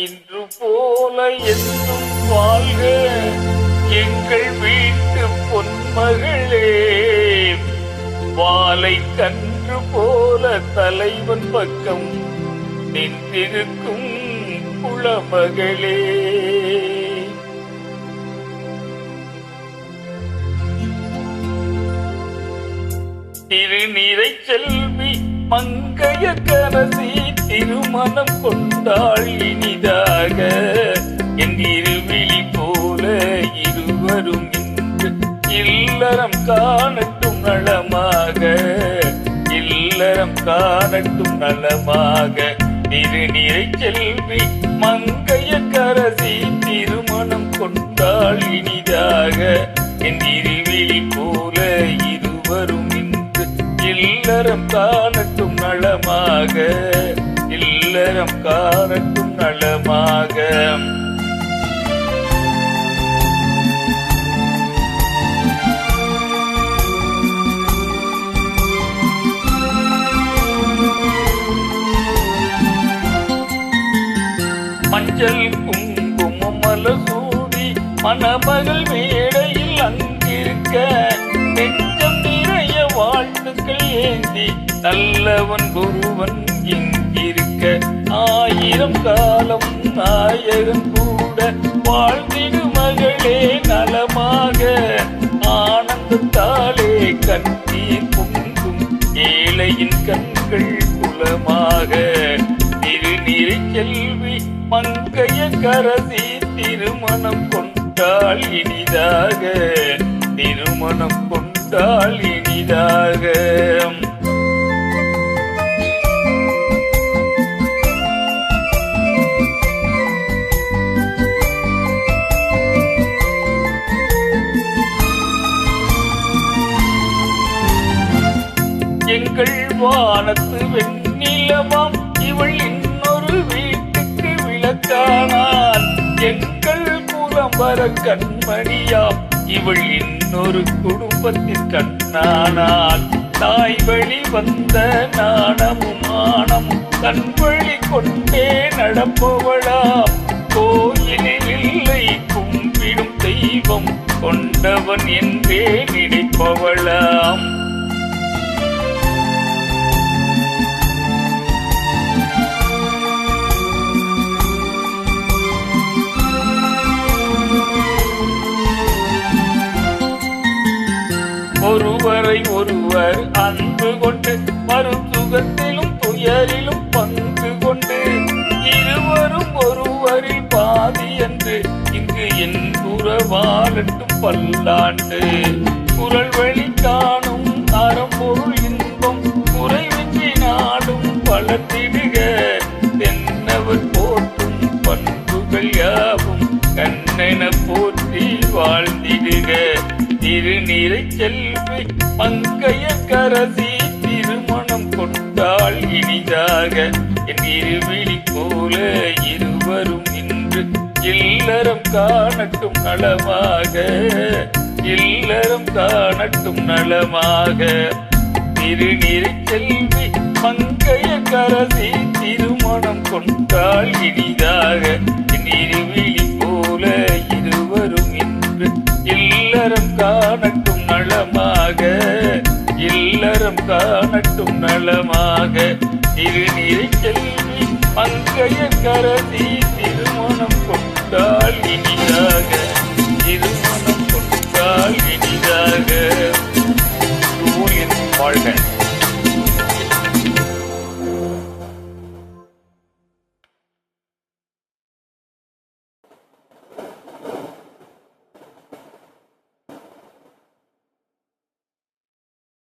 இன்று போல என்றும் வாழ்க எங்கள் வீட்டு பொன்மகளே. வாளை கன்று போல தலைவன் பக்கம் நின்றிருக்கும் குளமகளே. திருநீரை செல்வி மங்கையர்க்கரசி திருமணம் கொண்டாள் இனிதாக. என் இருவிழி போல இருவரும் இன்று இல்லறம் காணட்டும் நலமாக, இல்லறம் காணட்டும் நலமாக. திருநீரை செல்வி மங்கையர்க்கரசி திருமணம் கொண்டாள் இனிதாக. என் இருவிழி போல இருவரும் இல்லறம் காணட்டும் நலமாக, இல்லறம் காணட்டும் நலமாக. மஞ்சள் குங்குமம் மலசூடி மணமகள் மேடையில் அங்கிருக்க நெஞ்சம் நிறைய வாழ்த்துக்கள் ஏந்தி நல்லவன் ஒருவன் இங்கிருக்க. 1000 காலம் நாயகன் கூட வாழ்ந்திடு மகளே நலமாக. ஆனந்தத்தாலே கண்ணீர் பொங்கும் ஏழையின் கண்கள் குலமாக. திருநீரை செல்வி மங்கையர்க்கரசி திருமணம் கொண்டாள் இனிதாக, திருமணம் கொண்டாள் இனிதாக. எங்கள் வானத்து வெண்ணிலவாம் இவள் இன்னொரு வீட்டுக்கு விளக்கானாள். எங்கள் குலம் வர கண்மணியாம் இவள் இன்னொரு குடும்பத்தின் கண்ணானாள். தாய் வழி வந்த நாணமும் மானமும் தன் வழி கொண்டே நடப்பவளாம். கோயிலில் இல்லை கும்பிடும் தெய்வம் கொண்டவன் என்றே நினைப்பவளாம். ஒருவரை ஒருவர் அன்பு கொண்டு மருத்துவத்திலும் துயரிலும் பங்கு கொண்டு இருவரும் ஒருவரில் பாதி என்று இங்கு என் உறவாளட்டும் பல்லாண்டு. குரல் வழி காணும் அறம்பொருள் இன்பம் குறைவின்றி நாடும் வளர்த்திடுக. தென்னவர் போற்றும் பண்புகள் யாவும் கண்ணென போற்றி வாழ்ந்திடுக. திருநீரை செல்வி மங்கையர்க்கரசி திருமணம் கொண்டாள் இனிதாக. என் இருவிழி போல இருவரும் இன்று இல்லறம் காணட்டும் நலமாக, இல்லறம் காணட்டும் நலமாக. திருநீரை செல்வி மங்கையர்க்கரசி திருமணம் கொண்டாள் இனிதாக. என் இருவிழி போல இருவரும் இன்று இல்லறம் காணட்டும் நலமாக, இல்லறம் காணட்டும் நலமாக. திருநீரை செல்வி மங்கையர்க்கரசி திருமணம் கொண்டாள் இனிதாக.